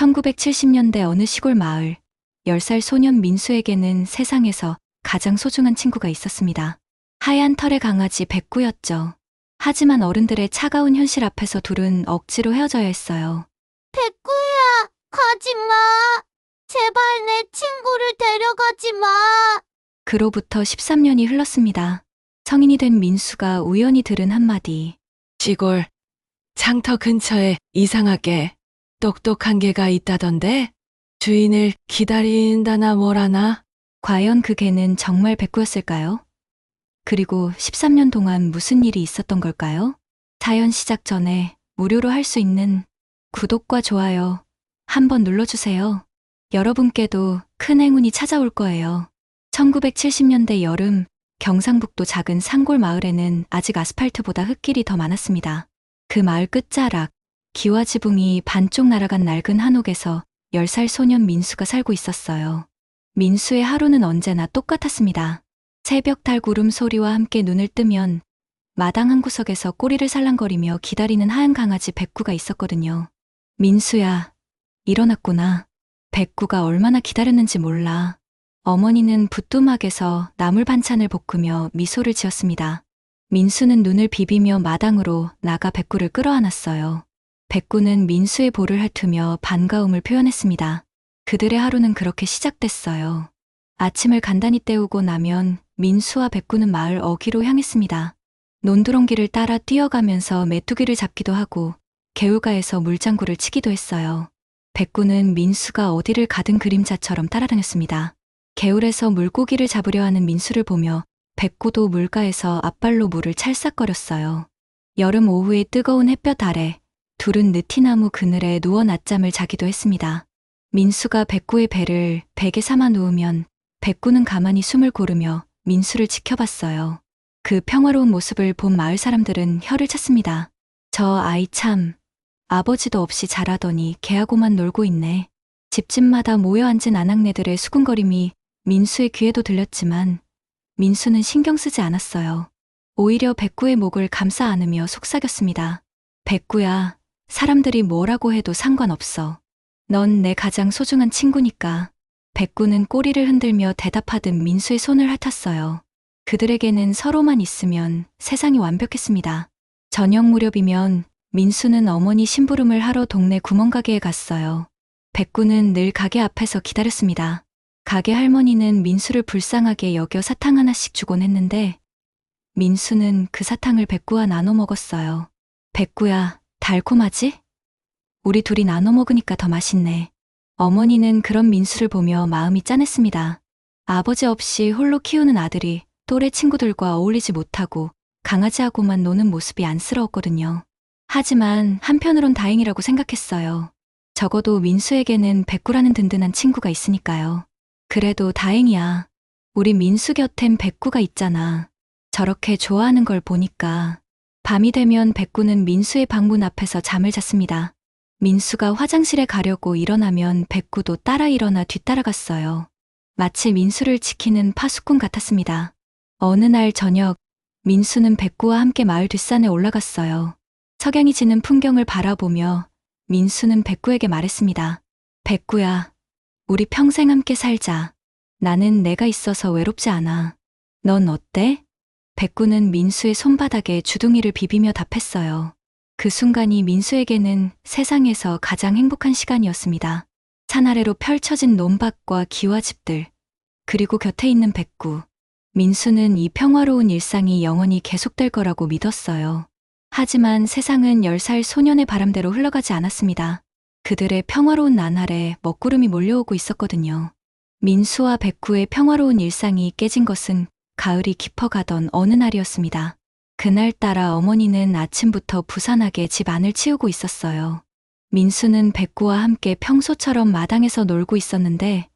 1970년대 어느 시골 마을, 10살 소년 민수에게는 세상에서 가장 소중한 친구가 있었습니다. 하얀 털의 강아지 백구였죠. 하지만 어른들의 차가운 현실 앞에서 둘은 억지로 헤어져야 했어요. 백구야, 가지 마. 제발 내 친구를 데려가지 마. 그로부터 13년이 흘렀습니다. 성인이 된 민수가 우연히 들은 한마디. 시골 장터 근처에 이상하게 똑똑한 개가 있다던데? 주인을 기다린다나 뭐라나? 과연 그 개는 정말 백구였을까요? 그리고 13년 동안 무슨 일이 있었던 걸까요? 사연 시작 전에 무료로 할 수 있는 구독과 좋아요 한번 눌러주세요. 여러분께도 큰 행운이 찾아올 거예요. 1970년대 여름, 경상북도 작은 산골 마을에는 아직 아스팔트보다 흙길이 더 많았습니다. 그 마을 끝자락, 기와 지붕이 반쪽 날아간 낡은 한옥에서 10살 소년 민수가 살고 있었어요. 민수의 하루는 언제나 똑같았습니다. 새벽 달 구름 소리와 함께 눈을 뜨면 마당 한 구석에서 꼬리를 살랑거리며 기다리는 하얀 강아지 백구가 있었거든요. 민수야, 일어났구나. 백구가 얼마나 기다렸는지 몰라. 어머니는 부뚜막에서 나물 반찬을 볶으며 미소를 지었습니다. 민수는 눈을 비비며 마당으로 나가 백구를 끌어안았어요. 백구는 민수의 볼을 핥으며 반가움을 표현했습니다. 그들의 하루는 그렇게 시작됐어요. 아침을 간단히 때우고 나면 민수와 백구는 마을 어귀로 향했습니다. 논두렁길을 따라 뛰어가면서 메뚜기를 잡기도 하고 개울가에서 물장구를 치기도 했어요. 백구는 민수가 어디를 가든 그림자처럼 따라다녔습니다. 개울에서 물고기를 잡으려 하는 민수를 보며 백구도 물가에서 앞발로 물을 찰싹거렸어요. 여름 오후의 뜨거운 햇볕 아래 둘은 느티나무 그늘에 누워 낮잠을 자기도 했습니다. 민수가 백구의 배를 베개 삼아 누우면 백구는 가만히 숨을 고르며 민수를 지켜봤어요. 그 평화로운 모습을 본 마을 사람들은 혀를 찼습니다. 저 아이 참, 아버지도 없이 자라더니 개하고만 놀고 있네. 집집마다 모여 앉은 아낙네들의 수군거림이 민수의 귀에도 들렸지만 민수는 신경 쓰지 않았어요. 오히려 백구의 목을 감싸 안으며 속삭였습니다. 백구야, 사람들이 뭐라고 해도 상관없어. 넌 내 가장 소중한 친구니까. 백구는 꼬리를 흔들며 대답하듯 민수의 손을 핥았어요. 그들에게는 서로만 있으면 세상이 완벽했습니다. 저녁 무렵이면 민수는 어머니 심부름을 하러 동네 구멍가게에 갔어요. 백구는 늘 가게 앞에서 기다렸습니다. 가게 할머니는 민수를 불쌍하게 여겨 사탕 하나씩 주곤 했는데 민수는 그 사탕을 백구와 나눠 먹었어요. 백구야, 달콤하지? 우리 둘이 나눠 먹으니까 더 맛있네. 어머니는 그런 민수를 보며 마음이 짠했습니다. 아버지 없이 홀로 키우는 아들이 또래 친구들과 어울리지 못하고 강아지하고만 노는 모습이 안쓰러웠거든요. 하지만 한편으론 다행이라고 생각했어요. 적어도 민수에게는 백구라는 든든한 친구가 있으니까요. 그래도 다행이야. 우리 민수 곁엔 백구가 있잖아. 저렇게 좋아하는 걸 보니까. 밤이 되면 백구는 민수의 방문 앞에서 잠을 잤습니다. 민수가 화장실에 가려고 일어나면 백구도 따라 일어나 뒤따라갔어요. 마치 민수를 지키는 파수꾼 같았습니다. 어느 날 저녁, 민수는 백구와 함께 마을 뒷산에 올라갔어요. 석양이 지는 풍경을 바라보며 민수는 백구에게 말했습니다. 백구야, 우리 평생 함께 살자. 나는 내가 있어서 외롭지 않아. 넌 어때? 백구는 민수의 손바닥에 주둥이를 비비며 답했어요. 그 순간이 민수에게는 세상에서 가장 행복한 시간이었습니다. 산 아래로 펼쳐진 논밭과 기와집들, 그리고 곁에 있는 백구. 민수는 이 평화로운 일상이 영원히 계속될 거라고 믿었어요. 하지만 세상은 10살 소년의 바람대로 흘러가지 않았습니다. 그들의 평화로운 나날에 먹구름이 몰려오고 있었거든요. 민수와 백구의 평화로운 일상이 깨진 것은 가을이 깊어가던 어느 날이었습니다. 그날따라 어머니는 아침부터 부산하게 집 안을 치우고 있었어요. 민수는 백구와 함께 평소처럼 마당에서 놀고 있었는데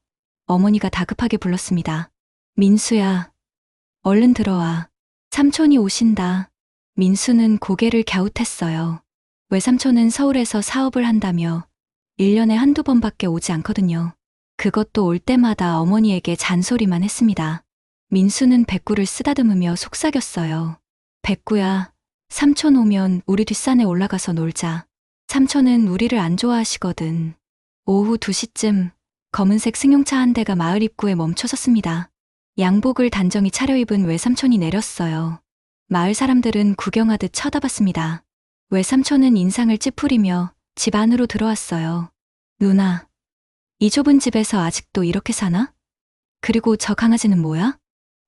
어머니가 다급하게 불렀습니다. 민수야, 얼른 들어와. 삼촌이 오신다. 민수는 고개를 갸웃했어요. 외삼촌은 서울에서 사업을 한다며 1년에 한두 번밖에 오지 않거든요. 그것도 올 때마다 어머니에게 잔소리만 했습니다. 민수는 백구를 쓰다듬으며 속삭였어요. 백구야, 삼촌 오면 우리 뒷산에 올라가서 놀자. 삼촌은 우리를 안 좋아하시거든. 오후 2시쯤 검은색 승용차 한 대가 마을 입구에 멈춰섰습니다. 양복을 단정히 차려입은 외삼촌이 내렸어요. 마을 사람들은 구경하듯 쳐다봤습니다. 외삼촌은 인상을 찌푸리며 집 안으로 들어왔어요. 누나, 이 좁은 집에서 아직도 이렇게 사나? 그리고 저 강아지는 뭐야?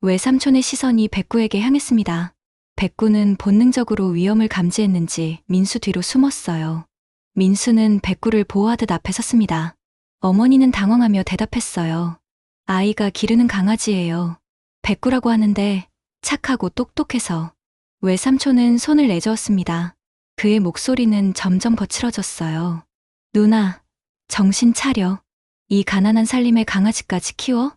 외삼촌의 시선이 백구에게 향했습니다. 백구는 본능적으로 위험을 감지했는지 민수 뒤로 숨었어요. 민수는 백구를 보호하듯 앞에 섰습니다. 어머니는 당황하며 대답했어요. 아이가 기르는 강아지예요. 백구라고 하는데 착하고 똑똑해서. 외삼촌은 손을 내저었습니다. 그의 목소리는 점점 거칠어졌어요. 누나, 정신 차려. 이 가난한 살림에 강아지까지 키워?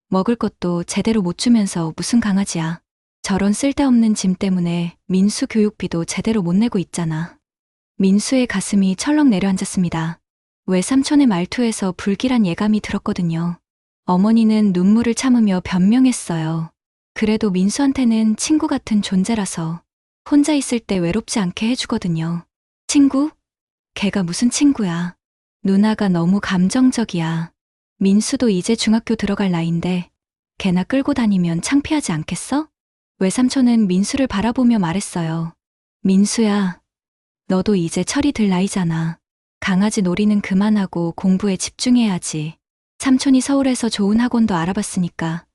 먹을 것도 제대로 못 주면서 무슨 강아지야. 저런 쓸데없는 짐 때문에 민수 교육비도 제대로 못 내고 있잖아. 민수의 가슴이 철렁 내려앉았습니다. 외삼촌의 말투에서 불길한 예감이 들었거든요. 어머니는 눈물을 참으며 변명했어요. 그래도 민수한테는 친구 같은 존재라서 혼자 있을 때 외롭지 않게 해주거든요. 친구? 걔가 무슨 친구야. 누나가 너무 감정적이야. 민수도 이제 중학교 들어갈 나이인데 걔나 끌고 다니면 창피하지 않겠어? 외삼촌은 민수를 바라보며 말했어요. 민수야, 너도 이제 철이 들 나이잖아. 강아지 놀이는 그만하고 공부에 집중해야지. 삼촌이 서울에서 좋은 학원도 알아봤으니까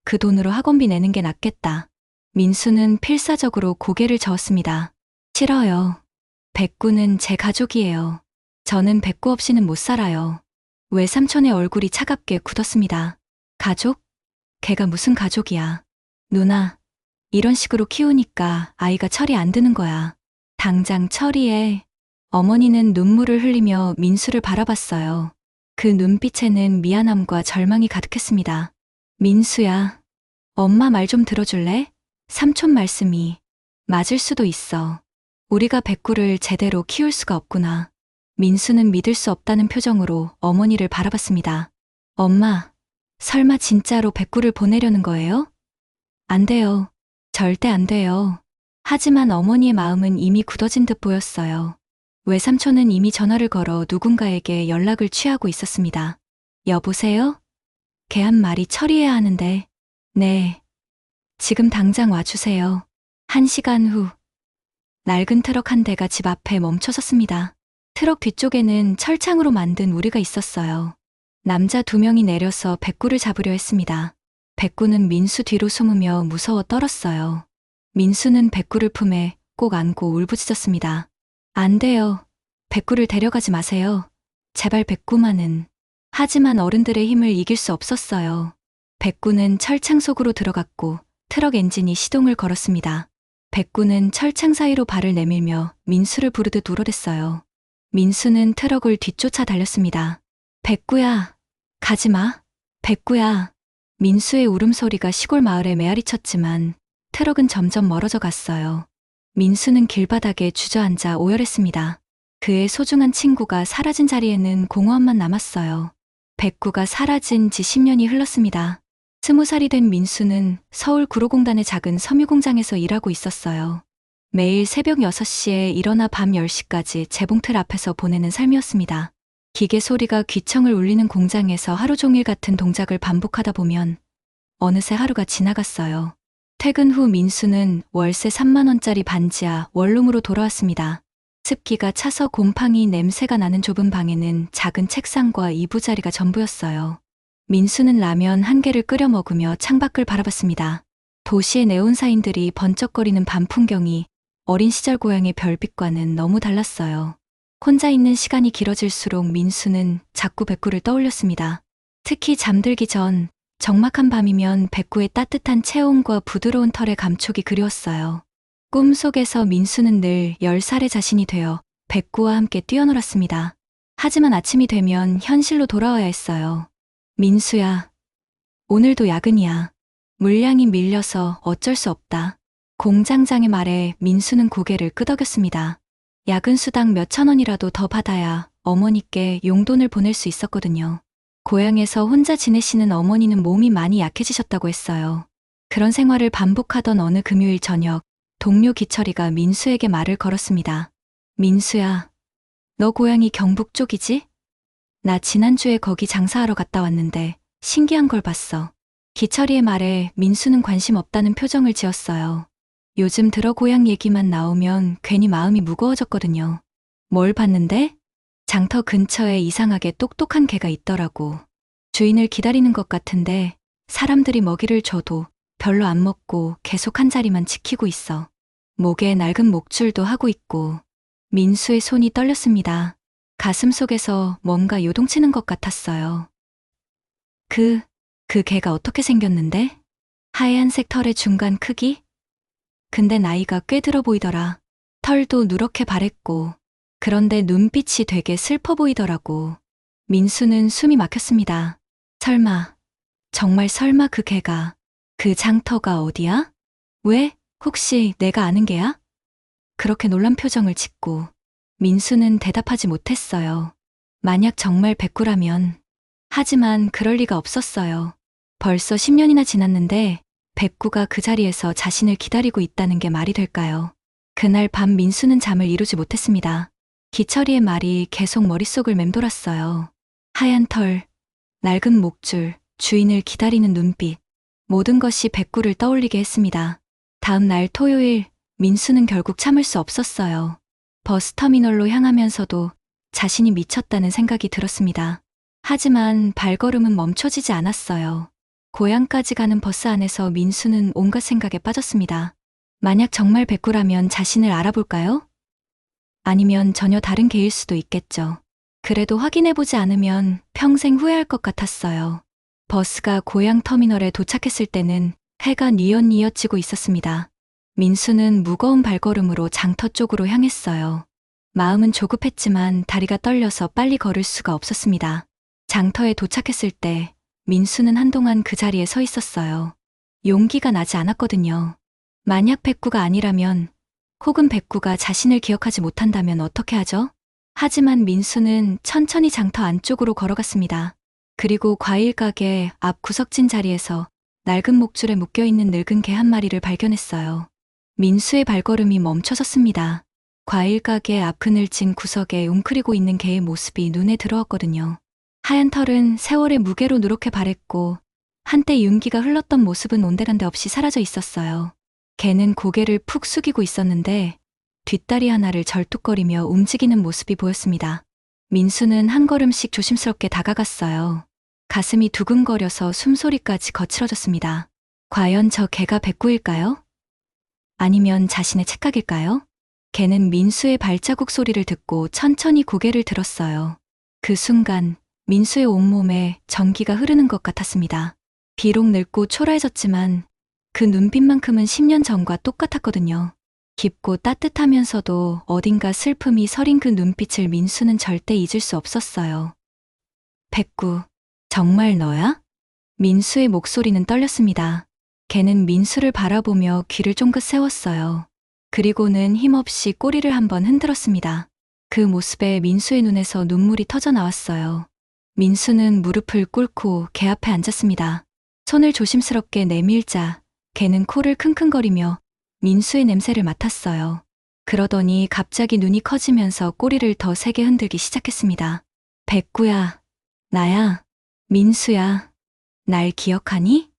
그 돈으로 학원비 내는 게 낫겠다. 민수는 필사적으로 고개를 저었습니다. 싫어요. 백구는 제 가족이에요. 저는 백구 없이는 못 살아요. 외삼촌의 얼굴이 차갑게 굳었습니다. 가족? 걔가 무슨 가족이야. 누나, 이런 식으로 키우니까 아이가 철이 안 드는 거야. 당장 처리해. 어머니는 눈물을 흘리며 민수를 바라봤어요. 그 눈빛에는 미안함과 절망이 가득했습니다. 민수야, 엄마 말 좀 들어줄래? 삼촌 말씀이 맞을 수도 있어. 우리가 백구를 제대로 키울 수가 없구나. 민수는 믿을 수 없다는 표정으로 어머니를 바라봤습니다. 엄마, 설마 진짜로 백구를 보내려는 거예요? 안 돼요. 절대 안 돼요. 하지만 어머니의 마음은 이미 굳어진 듯 보였어요. 외삼촌은 이미 전화를 걸어 누군가에게 연락을 취하고 있었습니다. 여보세요? 걔 한 마리 처리해야 하는데. 네. 지금 당장 와주세요. 1시간 후. 낡은 트럭 한 대가 집 앞에 멈춰섰습니다. 트럭 뒤쪽에는 철창으로 만든 우리가 있었어요. 남자 2명이 내려서 백구를 잡으려 했습니다. 백구는 민수 뒤로 숨으며 무서워 떨었어요. 민수는 백구를 품에 꼭 안고 울부짖었습니다. 안 돼요. 백구를 데려가지 마세요. 제발 백구만은. 하지만 어른들의 힘을 이길 수 없었어요. 백구는 철창 속으로 들어갔고 트럭 엔진이 시동을 걸었습니다. 백구는 철창 사이로 발을 내밀며 민수를 부르듯 울어댔어요. 민수는 트럭을 뒤쫓아 달렸습니다. 백구야, 가지마. 백구야. 민수의 울음소리가 시골 마을에 메아리쳤지만 트럭은 점점 멀어져 갔어요. 민수는 길바닥에 주저앉아 오열했습니다. 그의 소중한 친구가 사라진 자리에는 공허함만 남았어요. 백구가 사라진 지 10년이 흘렀습니다. 20살이 된 민수는 서울 구로공단의 작은 섬유공장에서 일하고 있었어요. 매일 새벽 6시에 일어나 밤 10시까지 재봉틀 앞에서 보내는 삶이었습니다. 기계 소리가 귀청을 울리는 공장에서 하루 종일 같은 동작을 반복하다 보면 어느새 하루가 지나갔어요. 퇴근 후 민수는 월세 3만 원짜리 반지하 원룸으로 돌아왔습니다. 습기가 차서 곰팡이 냄새가 나는 좁은 방에는 작은 책상과 이부자리가 전부였어요. 민수는 라면 1개를 끓여 먹으며 창밖을 바라봤습니다. 도시의 네온사인들이 번쩍거리는 밤 풍경이 어린 시절 고향의 별빛과는 너무 달랐어요. 혼자 있는 시간이 길어질수록 민수는 자꾸 백구를 떠올렸습니다. 특히 잠들기 전 적막한 밤이면 백구의 따뜻한 체온과 부드러운 털의 감촉이 그리웠어요. 꿈속에서 민수는 늘 10살의 자신이 되어 백구와 함께 뛰어놀았습니다. 하지만 아침이 되면 현실로 돌아와야 했어요. 민수야, 오늘도 야근이야. 물량이 밀려서 어쩔 수 없다. 공장장의 말에 민수는 고개를 끄덕였습니다. 야근 수당 몇천 원이라도 더 받아야 어머니께 용돈을 보낼 수 있었거든요. 고향에서 혼자 지내시는 어머니는 몸이 많이 약해지셨다고 했어요. 그런 생활을 반복하던 어느 금요일 저녁, 동료 기철이가 민수에게 말을 걸었습니다. 민수야, 너 고향이 경북 쪽이지? 나 지난주에 거기 장사하러 갔다 왔는데 신기한 걸 봤어. 기철이의 말에 민수는 관심 없다는 표정을 지었어요. 요즘 들어 고향 얘기만 나오면 괜히 마음이 무거워졌거든요. 뭘 봤는데? 장터 근처에 이상하게 똑똑한 개가 있더라고. 주인을 기다리는 것 같은데 사람들이 먹이를 줘도 별로 안 먹고 계속 한 자리만 지키고 있어. 목에 낡은 목줄도 하고 있고. 민수의 손이 떨렸습니다. 가슴 속에서 뭔가 요동치는 것 같았어요. 그 개가 어떻게 생겼는데? 하얀색 털의 중간 크기? 근데 나이가 꽤 들어 보이더라. 털도 누렇게 바랬고. 그런데 눈빛이 되게 슬퍼 보이더라고. 민수는 숨이 막혔습니다. 설마, 정말 설마 그 개가, 그 장터가 어디야? 왜? 혹시 내가 아는 개야? 그렇게 놀란 표정을 짓고 민수는 대답하지 못했어요. 만약 정말 백구라면. 하지만 그럴 리가 없었어요. 벌써 10년이나 지났는데 백구가 그 자리에서 자신을 기다리고 있다는 게 말이 될까요? 그날 밤 민수는 잠을 이루지 못했습니다. 기철이의 말이 계속 머릿속을 맴돌았어요. 하얀 털, 낡은 목줄, 주인을 기다리는 눈빛, 모든 것이 백구를 떠올리게 했습니다. 다음 날 토요일, 민수는 결국 참을 수 없었어요. 버스터미널로 향하면서도 자신이 미쳤다는 생각이 들었습니다. 하지만 발걸음은 멈춰지지 않았어요. 고향까지 가는 버스 안에서 민수는 온갖 생각에 빠졌습니다. 만약 정말 백구라면 자신을 알아볼까요? 아니면 전혀 다른 개일 수도 있겠죠. 그래도 확인해보지 않으면 평생 후회할 것 같았어요. 버스가 고향 터미널에 도착했을 때는 해가 뉘엿뉘엿 지고 있었습니다. 민수는 무거운 발걸음으로 장터 쪽으로 향했어요. 마음은 조급했지만 다리가 떨려서 빨리 걸을 수가 없었습니다. 장터에 도착했을 때 민수는 한동안 그 자리에 서 있었어요. 용기가 나지 않았거든요. 만약 백구가 아니라면, 혹은 백구가 자신을 기억하지 못한다면 어떻게 하죠? 하지만 민수는 천천히 장터 안쪽으로 걸어갔습니다. 그리고 과일 가게 앞 구석진 자리에서 낡은 목줄에 묶여있는 늙은 개 한 마리를 발견했어요. 민수의 발걸음이 멈춰섰습니다. 과일 가게 앞 그늘진 구석에 웅크리고 있는 개의 모습이 눈에 들어왔거든요. 하얀 털은 세월의 무게로 누렇게 바랬고 한때 윤기가 흘렀던 모습은 온데간데 없이 사라져 있었어요. 개는 고개를 푹 숙이고 있었는데 뒷다리 하나를 절뚝거리며 움직이는 모습이 보였습니다. 민수는 한 걸음씩 조심스럽게 다가갔어요. 가슴이 두근거려서 숨소리까지 거칠어졌습니다. 과연 저 개가 백구일까요? 아니면 자신의 착각일까요? 개는 민수의 발자국 소리를 듣고 천천히 고개를 들었어요. 그 순간 민수의 온몸에 전기가 흐르는 것 같았습니다. 비록 늙고 초라해졌지만 그 눈빛만큼은 10년 전과 똑같았거든요. 깊고 따뜻하면서도 어딘가 슬픔이 서린 그 눈빛을 민수는 절대 잊을 수 없었어요. 백구, 정말 너야? 민수의 목소리는 떨렸습니다. 걔는 민수를 바라보며 귀를 쫑긋 세웠어요. 그리고는 힘없이 꼬리를 한번 흔들었습니다. 그 모습에 민수의 눈에서 눈물이 터져 나왔어요. 민수는 무릎을 꿇고 개 앞에 앉았습니다. 손을 조심스럽게 내밀자 개는 코를 킁킁거리며 민수의 냄새를 맡았어요. 그러더니 갑자기 눈이 커지면서 꼬리를 더 세게 흔들기 시작했습니다. 백구야, 나야, 민수야, 날 기억하니?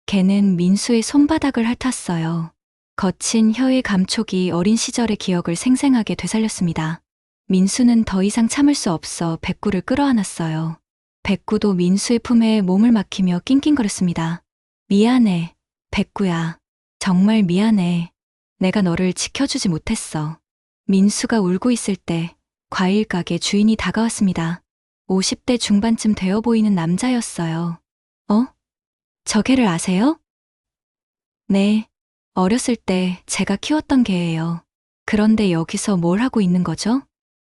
개는 민수의 손바닥을 핥았어요. 거친 혀의 감촉이 어린 시절의 기억을 생생하게 되살렸습니다. 민수는 더 이상 참을 수 없어 백구를 끌어안았어요. 백구도 민수의 품에 몸을 맡기며 낑낑거렸습니다. 미안해, 백구야. 정말 미안해. 내가 너를 지켜주지 못했어. 민수가 울고 있을 때 과일 가게 주인이 다가왔습니다. 50대 중반쯤 되어 보이는 남자였어요. 저 개를 아세요? 네. 어렸을 때 제가 키웠던 개예요. 그런데 여기서 뭘 하고 있는 거죠?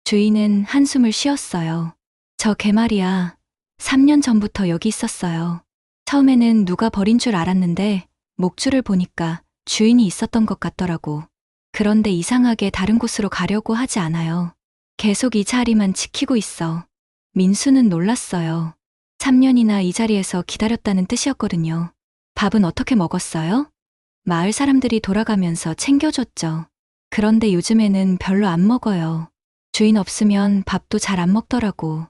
주인은 한숨을 쉬었어요. 저 개 말이야. 3년 전부터 여기 있었어요. 처음에는 누가 버린 줄 알았는데 목줄을 보니까 주인이 있었던 것 같더라고. 그런데 이상하게 다른 곳으로 가려고 하지 않아요. 계속 이 자리만 지키고 있어. 민수는 놀랐어요. 3년이나 이 자리에서 기다렸다는 뜻이었거든요. 밥은 어떻게 먹었어요? 마을 사람들이 돌아가면서 챙겨줬죠. 그런데 요즘에는 별로 안 먹어요. 주인 없으면 밥도 잘 안 먹더라고.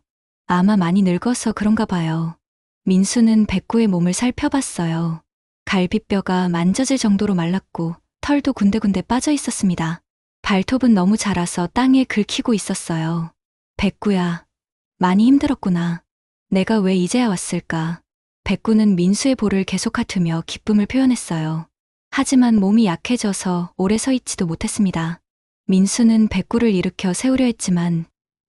아마 많이 늙어서 그런가 봐요. 민수는 백구의 몸을 살펴봤어요. 갈비뼈가 만져질 정도로 말랐고 털도 군데군데 빠져 있었습니다. 발톱은 너무 자라서 땅에 긁히고 있었어요. 백구야, 많이 힘들었구나. 내가 왜 이제야 왔을까? 백구는 민수의 볼을 계속 핥으며 기쁨을 표현했어요. 하지만 몸이 약해져서 오래 서 있지도 못했습니다. 민수는 백구를 일으켜 세우려 했지만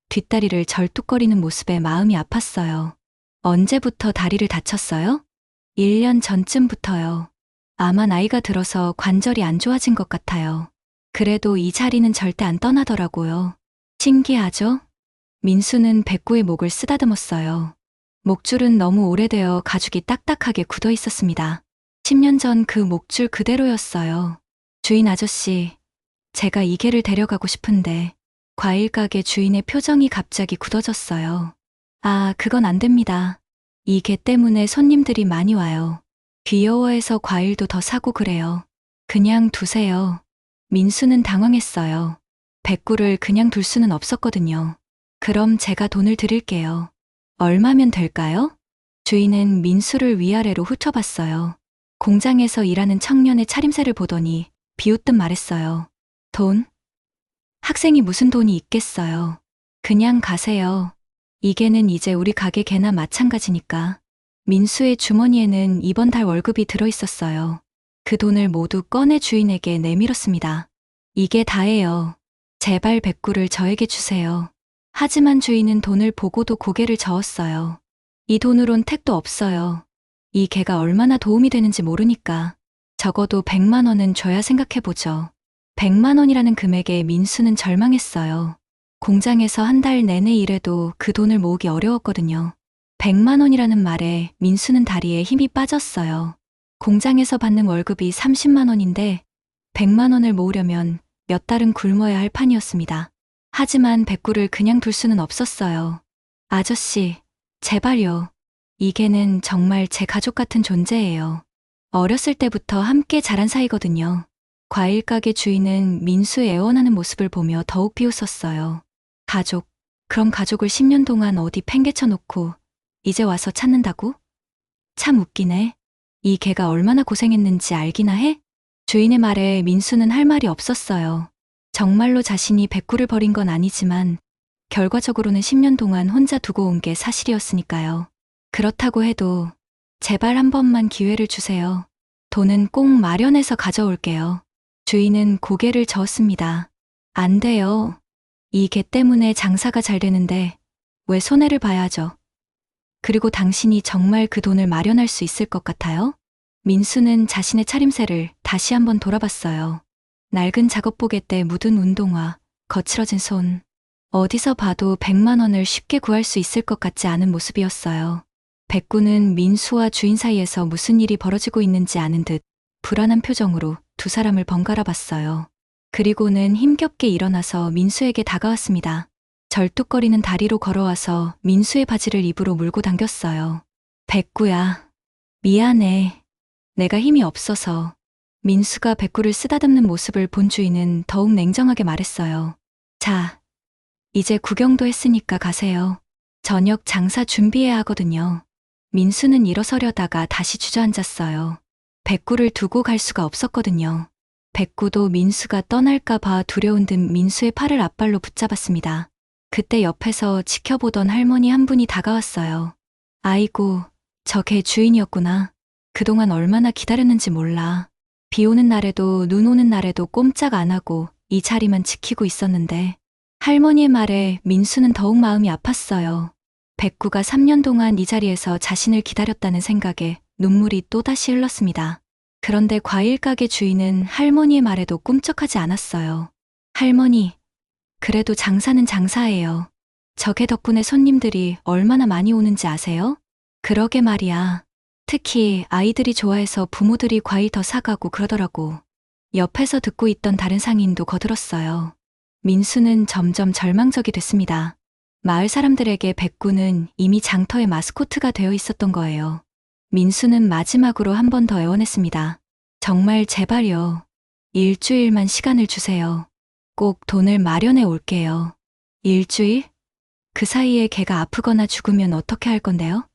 뒷다리를 절뚝거리는 모습에 마음이 아팠어요. 언제부터 다리를 다쳤어요? 1년 전쯤부터요. 아마 나이가 들어서 관절이 안 좋아진 것 같아요. 그래도 이 자리는 절대 안 떠나더라고요. 신기하죠? 민수는 백구의 목을 쓰다듬었어요. 목줄은 너무 오래되어 가죽이 딱딱하게 굳어 있었습니다. 10년 전 그 목줄 그대로였어요. 주인 아저씨, 제가 이 개를 데려가고 싶은데 과일 가게 주인의 표정이 갑자기 굳어졌어요. 아, 그건 안 됩니다. 이 개 때문에 손님들이 많이 와요. 귀여워해서 과일도 더 사고 그래요. 그냥 두세요. 민수는 당황했어요. 백구를 그냥 둘 수는 없었거든요. 그럼 제가 돈을 드릴게요. 얼마면 될까요? 주인은 민수를 위아래로 훑어봤어요. 공장에서 일하는 청년의 차림새를 보더니 비웃듯 말했어요. 돈? 학생이 무슨 돈이 있겠어요. 그냥 가세요. 이 개는 이제 우리 가게 개나 마찬가지니까. 민수의 주머니에는 이번 달 월급이 들어있었어요. 그 돈을 모두 꺼내 주인에게 내밀었습니다. 이게 다예요. 제발 백구를 저에게 주세요. 하지만 주인은 돈을 보고도 고개를 저었어요. 이 돈으론 택도 없어요. 이 개가 얼마나 도움이 되는지 모르니까 적어도 100만 원은 줘야 생각해보죠. 100만 원이라는 금액에 민수는 절망했어요. 공장에서 한 달 내내 일해도 그 돈을 모으기 어려웠거든요. 100만 원이라는 말에 민수는 다리에 힘이 빠졌어요. 공장에서 받는 월급이 30만 원인데 100만 원을 모으려면 몇 달은 굶어야 할 판이었습니다. 하지만 백구를 그냥 둘 수는 없었어요. 아저씨, 제발요. 이 개는 정말 제 가족 같은 존재예요. 어렸을 때부터 함께 자란 사이거든요. 과일 가게 주인은 민수의 애원하는 모습을 보며 더욱 비웃었어요. 가족, 그럼 가족을 10년 동안 어디 팽개쳐 놓고 이제 와서 찾는다고? 참 웃기네. 이 개가 얼마나 고생했는지 알기나 해? 주인의 말에 민수는 할 말이 없었어요. 정말로 자신이 백구를 버린 건 아니지만 결과적으로는 10년 동안 혼자 두고 온 게 사실이었으니까요. 그렇다고 해도 제발 한 번만 기회를 주세요. 돈은 꼭 마련해서 가져올게요. 주인은 고개를 저었습니다. 안 돼요. 이 개 때문에 장사가 잘 되는데 왜 손해를 봐야죠. 그리고 당신이 정말 그 돈을 마련할 수 있을 것 같아요? 민수는 자신의 차림새를 다시 한번 돌아봤어요. 낡은 작업복에 때 묻은 운동화, 거칠어진 손. 어디서 봐도 100만 원을 쉽게 구할 수 있을 것 같지 않은 모습이었어요. 백구는 민수와 주인 사이에서 무슨 일이 벌어지고 있는지 아는 듯 불안한 표정으로 두 사람을 번갈아 봤어요. 그리고는 힘겹게 일어나서 민수에게 다가왔습니다. 절뚝거리는 다리로 걸어와서 민수의 바지를 입으로 물고 당겼어요. 백구야, 미안해. 내가 힘이 없어서. 민수가 백구를 쓰다듬는 모습을 본 주인은 더욱 냉정하게 말했어요. 자, 이제 구경도 했으니까 가세요. 저녁 장사 준비해야 하거든요. 민수는 일어서려다가 다시 주저앉았어요. 백구를 두고 갈 수가 없었거든요. 백구도 민수가 떠날까 봐 두려운 듯 민수의 팔을 앞발로 붙잡았습니다. 그때 옆에서 지켜보던 할머니 한 분이 다가왔어요. 아이고, 저 개 주인이었구나. 그동안 얼마나 기다렸는지 몰라. 비 오는 날에도 눈 오는 날에도 꼼짝 안 하고 이 자리만 지키고 있었는데 할머니의 말에 민수는 더욱 마음이 아팠어요. 백구가 3년 동안 이 자리에서 자신을 기다렸다는 생각에 눈물이 또다시 흘렀습니다. 그런데 과일 가게 주인은 할머니의 말에도 꿈쩍하지 않았어요. 할머니, 그래도 장사는 장사예요. 저게 덕분에 손님들이 얼마나 많이 오는지 아세요? 그러게 말이야. 특히 아이들이 좋아해서 부모들이 과일 더 사가고 그러더라고. 옆에서 듣고 있던 다른 상인도 거들었어요. 민수는 점점 절망적이 됐습니다. 마을 사람들에게 백구는 이미 장터의 마스코트가 되어 있었던 거예요. 민수는 마지막으로 한 번 더 애원했습니다. 정말 제발요. 일주일만 시간을 주세요. 꼭 돈을 마련해 올게요. 일주일? 그 사이에 걔가 아프거나 죽으면 어떻게 할 건데요?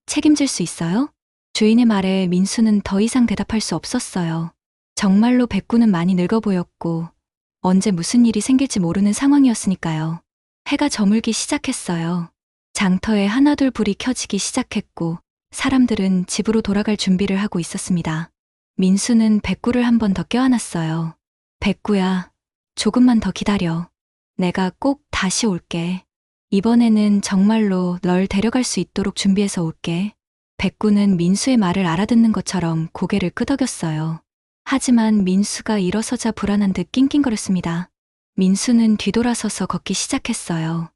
책임질 수 있어요? 주인의 말에 민수는 더 이상 대답할 수 없었어요. 정말로 백구는 많이 늙어 보였고 언제 무슨 일이 생길지 모르는 상황이었으니까요. 해가 저물기 시작했어요. 장터에 하나둘 불이 켜지기 시작했고 사람들은 집으로 돌아갈 준비를 하고 있었습니다. 민수는 백구를 한 번 더 껴안았어요. 백구야, 조금만 더 기다려. 내가 꼭 다시 올게. 이번에는 정말로 널 데려갈 수 있도록 준비해서 올게. 백구는 민수의 말을 알아듣는 것처럼 고개를 끄덕였어요. 하지만 민수가 일어서자 불안한 듯 낑낑거렸습니다. 민수는 뒤돌아서서 걷기 시작했어요.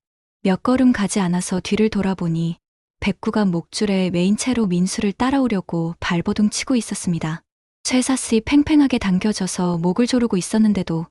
몇 걸음 가지 않아서 뒤를 돌아보니 백구가 목줄에 매인 채로 민수를 따라오려고 발버둥 치고 있었습니다. 쇠사슬이 팽팽하게 당겨져서 목을 조르고 있었는데도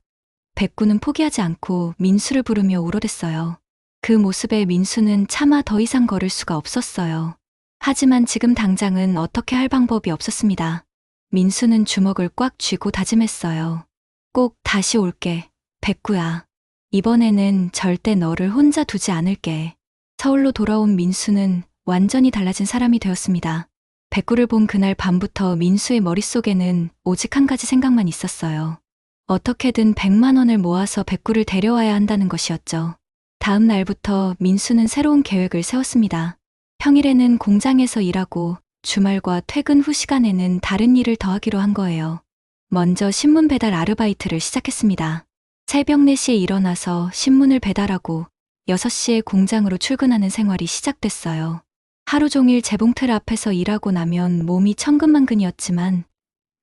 백구는 포기하지 않고 민수를 부르며 울어댔어요. 그 모습에 민수는 차마 더 이상 걸을 수가 없었어요. 하지만 지금 당장은 어떻게 할 방법이 없었습니다. 민수는 주먹을 꽉 쥐고 다짐했어요. 꼭 다시 올게, 백구야. 이번에는 절대 너를 혼자 두지 않을게. 서울로 돌아온 민수는 완전히 달라진 사람이 되었습니다. 백구를 본 그날 밤부터 민수의 머릿속에는 오직 한 가지 생각만 있었어요. 어떻게든 100만 원을 모아서 백구를 데려와야 한다는 것이었죠. 다음 날부터 민수는 새로운 계획을 세웠습니다. 평일에는 공장에서 일하고 주말과 퇴근 후 시간에는 다른 일을 더 하기로 한 거예요. 먼저 신문 배달 아르바이트를 시작했습니다. 새벽 4시에 일어나서 신문을 배달하고 6시에 공장으로 출근하는 생활이 시작됐어요. 하루 종일 재봉틀 앞에서 일하고 나면 몸이 천근만근이었지만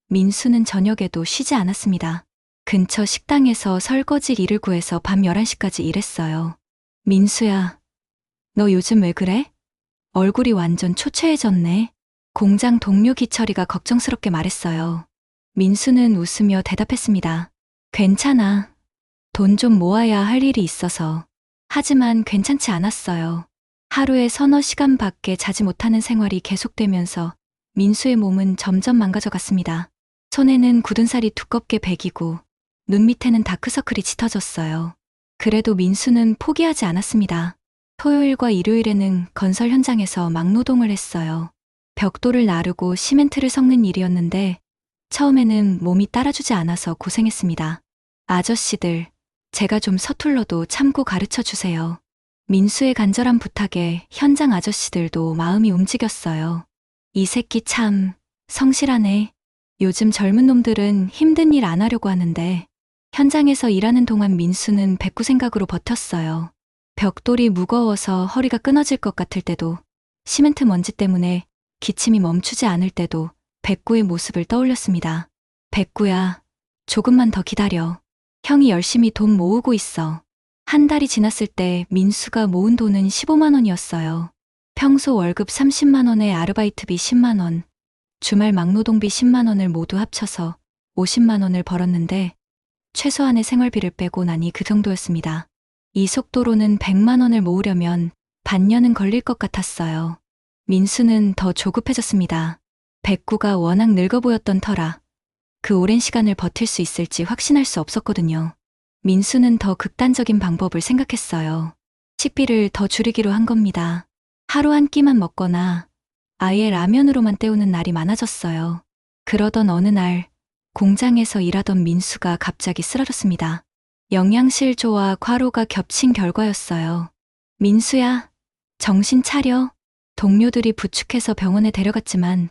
민수는 저녁에도 쉬지 않았습니다. 근처 식당에서 설거지 일을 구해서 밤 11시까지 일했어요. 민수야, 너 요즘 왜 그래? 얼굴이 완전 초췌해졌네. 공장 동료 기철이가 걱정스럽게 말했어요. 민수는 웃으며 대답했습니다. 괜찮아. 돈 좀 모아야 할 일이 있어서. 하지만 괜찮지 않았어요. 하루에 서너 시간밖에 자지 못하는 생활이 계속되면서 민수의 몸은 점점 망가져 갔습니다. 손에는 굳은 살이 두껍게 배기고 눈 밑에는 다크서클이 짙어졌어요. 그래도 민수는 포기하지 않았습니다. 토요일과 일요일에는 건설 현장에서 막노동을 했어요. 벽돌을 나르고 시멘트를 섞는 일이었는데 처음에는 몸이 따라주지 않아서 고생했습니다. 아저씨들, 제가 좀 서툴러도 참고 가르쳐 주세요. 민수의 간절한 부탁에 현장 아저씨들도 마음이 움직였어요. 이 새끼 참 성실하네. 요즘 젊은 놈들은 힘든 일 안 하려고 하는데 현장에서 일하는 동안 민수는 백구 생각으로 버텼어요. 벽돌이 무거워서 허리가 끊어질 것 같을 때도, 시멘트 먼지 때문에 기침이 멈추지 않을 때도 백구의 모습을 떠올렸습니다. 백구야, 조금만 더 기다려. 형이 열심히 돈 모으고 있어. 한 달이 지났을 때 민수가 모은 돈은 15만 원이었어요. 평소 월급 30만 원에 아르바이트비 10만 원, 주말 막노동비 10만 원을 모두 합쳐서 50만 원을 벌었는데 최소한의 생활비를 빼고 나니 그 정도였습니다. 이 속도로는 100만 원을 모으려면 반년은 걸릴 것 같았어요. 민수는 더 조급해졌습니다. 백구가 워낙 늙어 보였던 터라 그 오랜 시간을 버틸 수 있을지 확신할 수 없었거든요. 민수는 더 극단적인 방법을 생각했어요. 식비를 더 줄이기로 한 겁니다. 하루 한 끼만 먹거나 아예 라면으로만 때우는 날이 많아졌어요. 그러던 어느 날 공장에서 일하던 민수가 갑자기 쓰러졌습니다. 영양실조와 과로가 겹친 결과였어요. 민수야, 정신 차려. 동료들이 부축해서 병원에 데려갔지만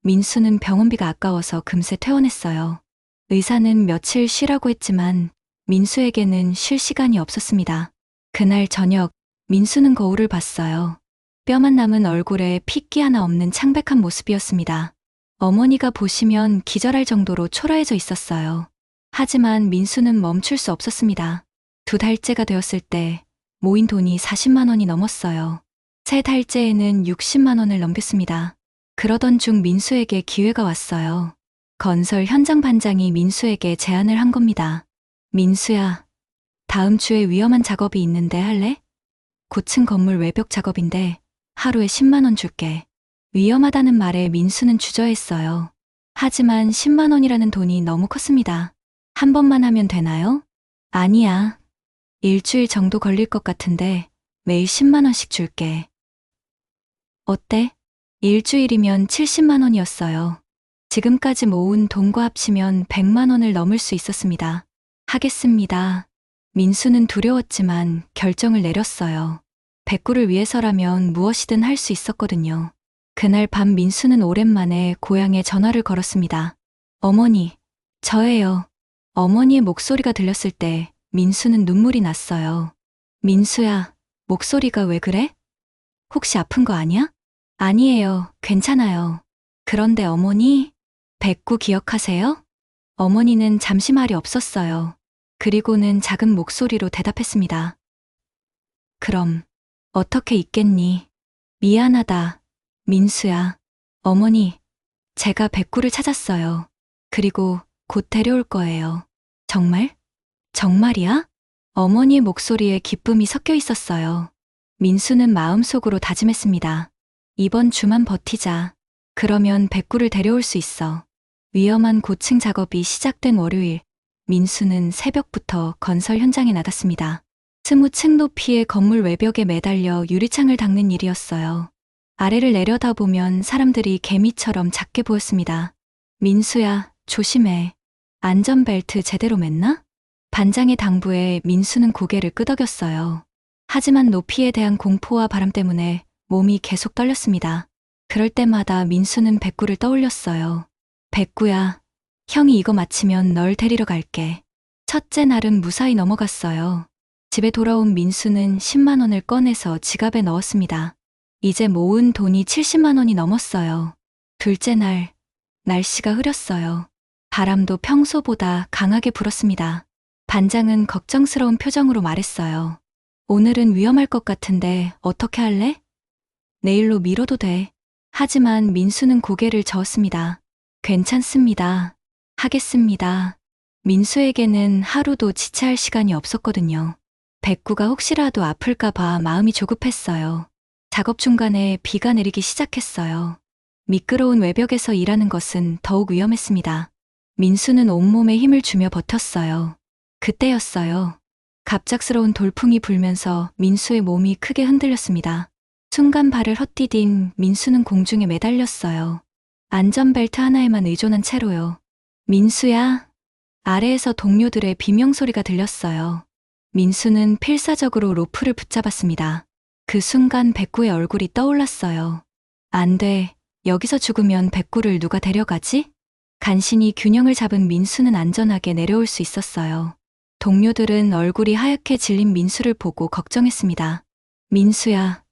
민수는 병원비가 아까워서 금세 퇴원했어요. 의사는 며칠 쉬라고 했지만 민수에게는 쉴 시간이 없었습니다. 그날 저녁 민수는 거울을 봤어요. 뼈만 남은 얼굴에 핏기 하나 없는 창백한 모습이었습니다. 어머니가 보시면 기절할 정도로 초라해져 있었어요. 하지만 민수는 멈출 수 없었습니다. 2달째가 되었을 때 모인 돈이 40만 원이 넘었어요. 3달째에는 60만 원을 넘겼습니다. 그러던 중 민수에게 기회가 왔어요. 건설 현장 반장이 민수에게 제안을 한 겁니다. 민수야, 다음 주에 위험한 작업이 있는데 할래? 고층 건물 외벽 작업인데 하루에 10만 원 줄게. 위험하다는 말에 민수는 주저했어요. 하지만 10만 원이라는 돈이 너무 컸습니다. 한 번만 하면 되나요? 아니야. 일주일 정도 걸릴 것 같은데 매일 10만 원씩 줄게. 어때? 일주일이면 70만 원이었어요. 지금까지 모은 돈과 합치면 100만 원을 넘을 수 있었습니다. 하겠습니다. 민수는 두려웠지만 결정을 내렸어요. 백구를 위해서라면 무엇이든 할 수 있었거든요. 그날 밤 민수는 오랜만에 고향에 전화를 걸었습니다. 어머니, 저예요. 어머니의 목소리가 들렸을 때 민수는 눈물이 났어요. 민수야, 목소리가 왜 그래? 혹시 아픈 거 아니야? 아니에요. 괜찮아요. 그런데 어머니, 백구 기억하세요? 어머니는 잠시 말이 없었어요. 그리고는 작은 목소리로 대답했습니다. 그럼 어떻게 있겠니? 미안하다, 민수야. 어머니, 제가 백구를 찾았어요. 그리고 곧 데려올 거예요. 정말? 정말이야? 어머니의 목소리에 기쁨이 섞여 있었어요. 민수는 마음속으로 다짐했습니다. 이번 주만 버티자. 그러면 백구를 데려올 수 있어. 위험한 고층 작업이 시작된 월요일, 민수는 새벽부터 건설 현장에 나갔습니다. 20층 높이의 건물 외벽에 매달려 유리창을 닦는 일이었어요. 아래를 내려다보면 사람들이 개미처럼 작게 보였습니다. 민수야, 조심해. 안전벨트 제대로 맸나? 반장의 당부에 민수는 고개를 끄덕였어요. 하지만 높이에 대한 공포와 바람 때문에 몸이 계속 떨렸습니다. 그럴 때마다 민수는 백구를 떠올렸어요. 백구야, 형이 이거 마치면 널 데리러 갈게. 첫째 날은 무사히 넘어갔어요. 집에 돌아온 민수는 10만 원을 꺼내서 지갑에 넣었습니다. 이제 모은 돈이 70만 원이 넘었어요. 둘째 날, 날씨가 흐렸어요. 바람도 평소보다 강하게 불었습니다. 반장은 걱정스러운 표정으로 말했어요. 오늘은 위험할 것 같은데 어떻게 할래? 내일로 미뤄도 돼. 하지만 민수는 고개를 저었습니다. 괜찮습니다. 하겠습니다. 민수에게는 하루도 지체할 시간이 없었거든요. 백구가 혹시라도 아플까봐 마음이 조급했어요. 작업 중간에 비가 내리기 시작했어요. 미끄러운 외벽에서 일하는 것은 더욱 위험했습니다. 민수는 온몸에 힘을 주며 버텼어요. 그때였어요. 갑작스러운 돌풍이 불면서 민수의 몸이 크게 흔들렸습니다. 순간 발을 헛디딘 민수는 공중에 매달렸어요. 안전벨트 하나에만 의존한 채로요. 민수야. 아래에서 동료들의 비명소리가 들렸어요. 민수는 필사적으로 로프를 붙잡았습니다. 그 순간 백구의 얼굴이 떠올랐어요. 안 돼. 여기서 죽으면 백구를 누가 데려가지? 간신히 균형을 잡은 민수는 안전하게 내려올 수 있었어요. 동료들은 얼굴이 하얗게 질린 민수를 보고 걱정했습니다. 민수야.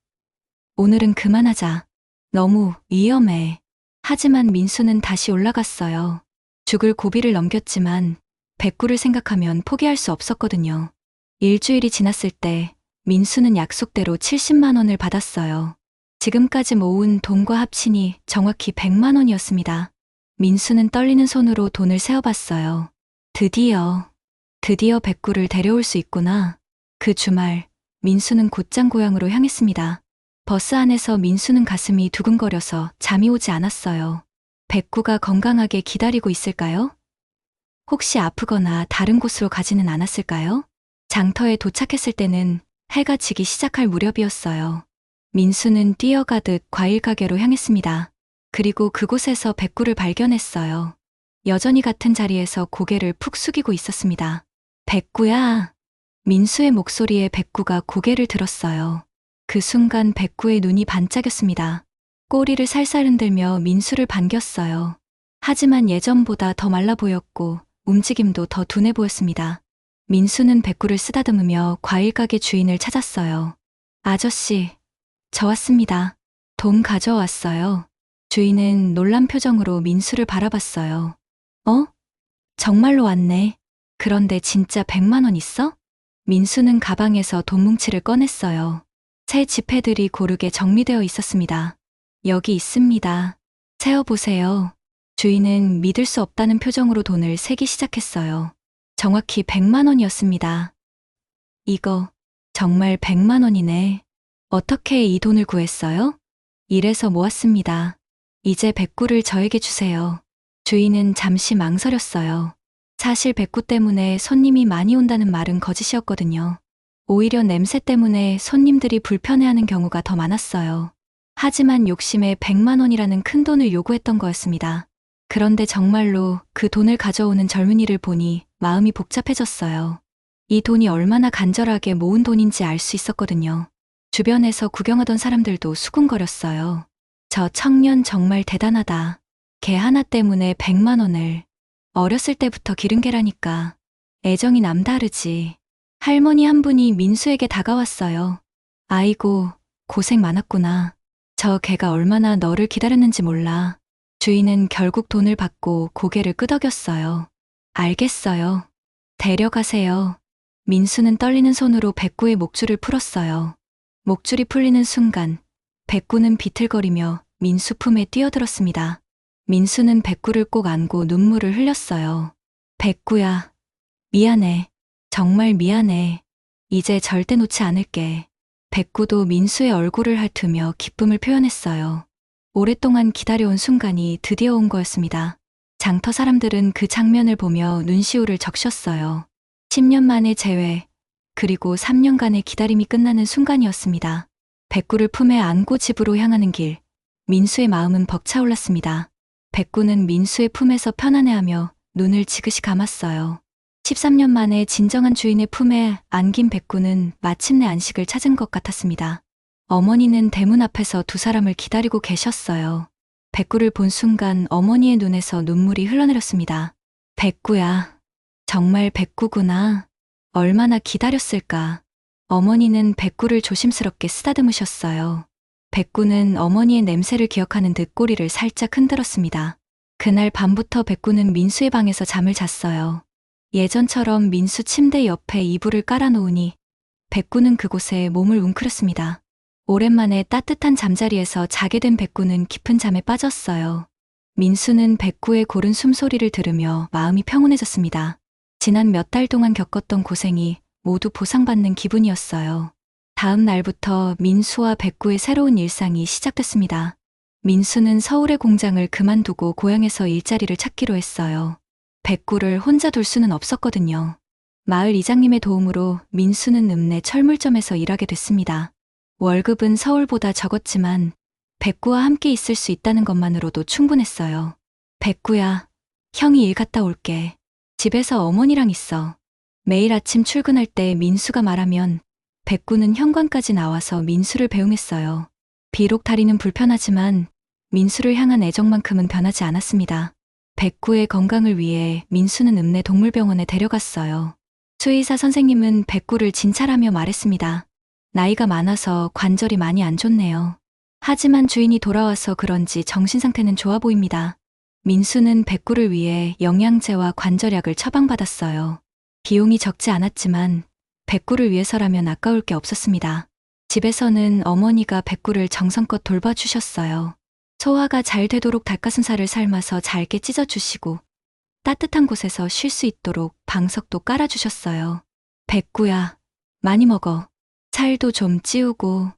오늘은 그만하자. 너무 위험해. 하지만 민수는 다시 올라갔어요. 죽을 고비를 넘겼지만 백구를 생각하면 포기할 수 없었거든요. 일주일이 지났을 때 민수는 약속대로 70만 원을 받았어요. 지금까지 모은 돈과 합치니 정확히 100만 원이었습니다. 민수는 떨리는 손으로 돈을 세어봤어요. 드디어 백구를 데려올 수 있구나. 그 주말, 민수는 곧장 고향으로 향했습니다. 버스 안에서 민수는 가슴이 두근거려서 잠이 오지 않았어요. 백구가 건강하게 기다리고 있을까요? 혹시 아프거나 다른 곳으로 가지는 않았을까요? 장터에 도착했을 때는 해가 지기 시작할 무렵이었어요. 민수는 뛰어가듯 과일 가게로 향했습니다. 그리고 그곳에서 백구를 발견했어요. 여전히 같은 자리에서 고개를 푹 숙이고 있었습니다. 백구야. 민수의 목소리에 백구가 고개를 들었어요. 그 순간 백구의 눈이 반짝였습니다. 꼬리를 살살 흔들며 민수를 반겼어요. 하지만 예전보다 더 말라 보였고 움직임도 더 둔해 보였습니다. 민수는 백구를 쓰다듬으며 과일 가게 주인을 찾았어요. 아저씨, 저 왔습니다. 돈 가져왔어요. 주인은 놀란 표정으로 민수를 바라봤어요. 어? 정말로 왔네. 그런데 진짜 100만 원 있어? 민수는 가방에서 돈 뭉치를 꺼냈어요. 새 지폐들이 고르게 정리되어 있었습니다. 여기 있습니다. 세어보세요. 주인은 믿을 수 없다는 표정으로 돈을 세기 시작했어요. 정확히 100만 원이었습니다. 이거 정말 100만 원이네. 어떻게 이 돈을 구했어요? 일해서 모았습니다. 이제 백구를 저에게 주세요. 주인은 잠시 망설였어요. 사실 백구 때문에 손님이 많이 온다는 말은 거짓이었거든요. 오히려 냄새 때문에 손님들이 불편해하는 경우가 더 많았어요. 하지만 욕심에 100만 원이라는 큰 돈을 요구했던 거였습니다. 그런데 정말로 그 돈을 가져오는 젊은이를 보니 마음이 복잡해졌어요. 이 돈이 얼마나 간절하게 모은 돈인지 알 수 있었거든요. 주변에서 구경하던 사람들도 수군거렸어요. 저 청년 정말 대단하다. 개 하나 때문에 100만 원을. 어렸을 때부터 기른 개라니까. 애정이 남다르지. 할머니 한 분이 민수에게 다가왔어요. 아이고, 고생 많았구나. 저 개가 얼마나 너를 기다렸는지 몰라. 주인은 결국 돈을 받고 고개를 끄덕였어요. 알겠어요. 데려가세요. 민수는 떨리는 손으로 백구의 목줄을 풀었어요. 목줄이 풀리는 순간 백구는 비틀거리며 민수 품에 뛰어들었습니다. 민수는 백구를 꼭 안고 눈물을 흘렸어요. 백구야, 미안해. 정말 미안해. 이제 절대 놓지 않을게. 백구도 민수의 얼굴을 핥으며 기쁨을 표현했어요. 오랫동안 기다려온 순간이 드디어 온 거였습니다. 장터 사람들은 그 장면을 보며 눈시울을 적셨어요. 10년 만의 재회, 그리고 3년간의 기다림이 끝나는 순간이었습니다. 백구를 품에 안고 집으로 향하는 길, 민수의 마음은 벅차올랐습니다. 백구는 민수의 품에서 편안해하며 눈을 지그시 감았어요. 13년 만에 진정한 주인의 품에 안긴 백구는 마침내 안식을 찾은 것 같았습니다. 어머니는 대문 앞에서 두 사람을 기다리고 계셨어요. 백구를 본 순간 어머니의 눈에서 눈물이 흘러내렸습니다. 백구야, 정말 백구구나. 얼마나 기다렸을까. 어머니는 백구를 조심스럽게 쓰다듬으셨어요. 백구는 어머니의 냄새를 기억하는 듯 꼬리를 살짝 흔들었습니다. 그날 밤부터 백구는 민수의 방에서 잠을 잤어요. 예전처럼 민수 침대 옆에 이불을 깔아놓으니 백구는 그곳에 몸을 웅크렸습니다. 오랜만에 따뜻한 잠자리에서 자게 된 백구는 깊은 잠에 빠졌어요. 민수는 백구의 고른 숨소리를 들으며 마음이 평온해졌습니다. 지난 몇 달 동안 겪었던 고생이 모두 보상받는 기분이었어요. 다음 날부터 민수와 백구의 새로운 일상이 시작됐습니다. 민수는 서울의 공장을 그만두고 고향에서 일자리를 찾기로 했어요. 백구를 혼자 둘 수는 없었거든요. 마을 이장님의 도움으로 민수는 읍내 철물점에서 일하게 됐습니다. 월급은 서울보다 적었지만 백구와 함께 있을 수 있다는 것만으로도 충분했어요. 백구야, 형이 일 갔다 올게. 집에서 어머니랑 있어. 매일 아침 출근할 때 민수가 말하면 백구는 현관까지 나와서 민수를 배웅했어요. 비록 다리는 불편하지만 민수를 향한 애정만큼은 변하지 않았습니다. 백구의 건강을 위해 민수는 읍내 동물병원에 데려갔어요. 수의사 선생님은 백구를 진찰하며 말했습니다. 나이가 많아서 관절이 많이 안 좋네요. 하지만 주인이 돌아와서 그런지 정신 상태는 좋아 보입니다. 민수는 백구를 위해 영양제와 관절약을 처방받았어요. 비용이 적지 않았지만 백구를 위해서라면 아까울 게 없었습니다. 집에서는 어머니가 백구를 정성껏 돌봐주셨어요. 소화가 잘 되도록 닭가슴살을 삶아서 잘게 찢어주시고 따뜻한 곳에서 쉴 수 있도록 방석도 깔아주셨어요. 백구야, 많이 먹어. 살도 좀 찌우고.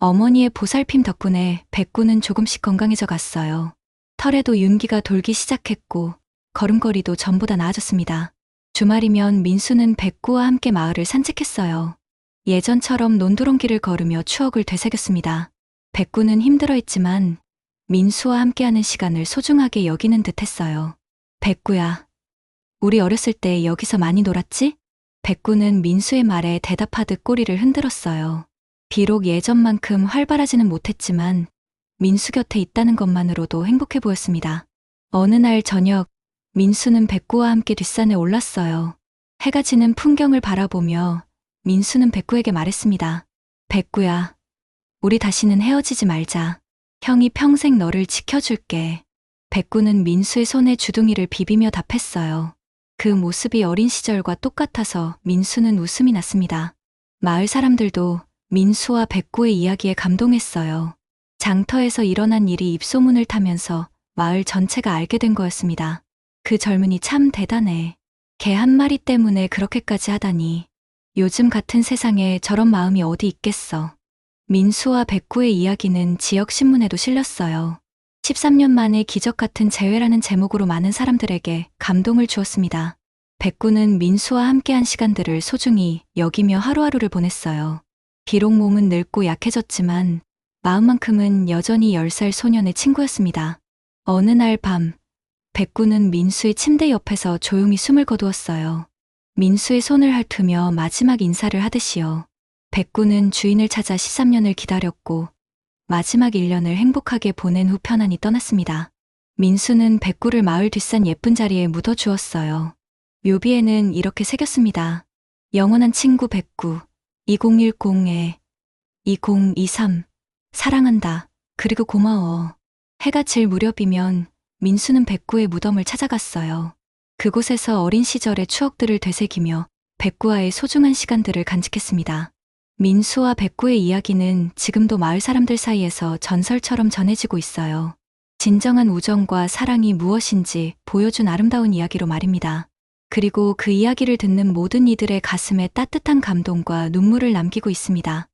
어머니의 보살핌 덕분에 백구는 조금씩 건강해져 갔어요. 털에도 윤기가 돌기 시작했고 걸음걸이도 전보다 나아졌습니다. 주말이면 민수는 백구와 함께 마을을 산책했어요. 예전처럼 논두렁길을 걸으며 추억을 되새겼습니다. 백구는 힘들어했지만 민수와 함께하는 시간을 소중하게 여기는 듯했어요. 백구야, 우리 어렸을 때 여기서 많이 놀았지? 백구는 민수의 말에 대답하듯 꼬리를 흔들었어요. 비록 예전만큼 활발하지는 못했지만 민수 곁에 있다는 것만으로도 행복해 보였습니다. 어느 날 저녁, 민수는 백구와 함께 뒷산에 올랐어요. 해가 지는 풍경을 바라보며 민수는 백구에게 말했습니다. 백구야, 우리 다시는 헤어지지 말자. 형이 평생 너를 지켜줄게. 백구는 민수의 손에 주둥이를 비비며 답했어요. 그 모습이 어린 시절과 똑같아서 민수는 웃음이 났습니다. 마을 사람들도 민수와 백구의 이야기에 감동했어요. 장터에서 일어난 일이 입소문을 타면서 마을 전체가 알게 된 거였습니다. 그 젊은이 참 대단해. 개 한 마리 때문에 그렇게까지 하다니. 요즘 같은 세상에 저런 마음이 어디 있겠어. 민수와 백구의 이야기는 지역 신문에도 실렸어요. 13년 만에 기적 같은 재회라는 제목으로 많은 사람들에게 감동을 주었습니다. 백구는 민수와 함께한 시간들을 소중히 여기며 하루하루를 보냈어요. 비록 몸은 늙고 약해졌지만 마음만큼은 여전히 10살 소년의 친구였습니다. 어느 날 밤, 백구는 민수의 침대 옆에서 조용히 숨을 거두었어요. 민수의 손을 핥으며 마지막 인사를 하듯이요. 백구는 주인을 찾아 13년을 기다렸고 마지막 1년을 행복하게 보낸 후 편안히 떠났습니다. 민수는 백구를 마을 뒷산 예쁜 자리에 묻어주었어요. 묘비에는 이렇게 새겼습니다. 영원한 친구 백구, 2010에 2023 사랑한다. 그리고 고마워. 해가 질 무렵이면 민수는 백구의 무덤을 찾아갔어요. 그곳에서 어린 시절의 추억들을 되새기며 백구와의 소중한 시간들을 간직했습니다. 민수와 백구의 이야기는 지금도 마을 사람들 사이에서 전설처럼 전해지고 있어요. 진정한 우정과 사랑이 무엇인지 보여준 아름다운 이야기로 말입니다. 그리고 그 이야기를 듣는 모든 이들의 가슴에 따뜻한 감동과 눈물을 남기고 있습니다.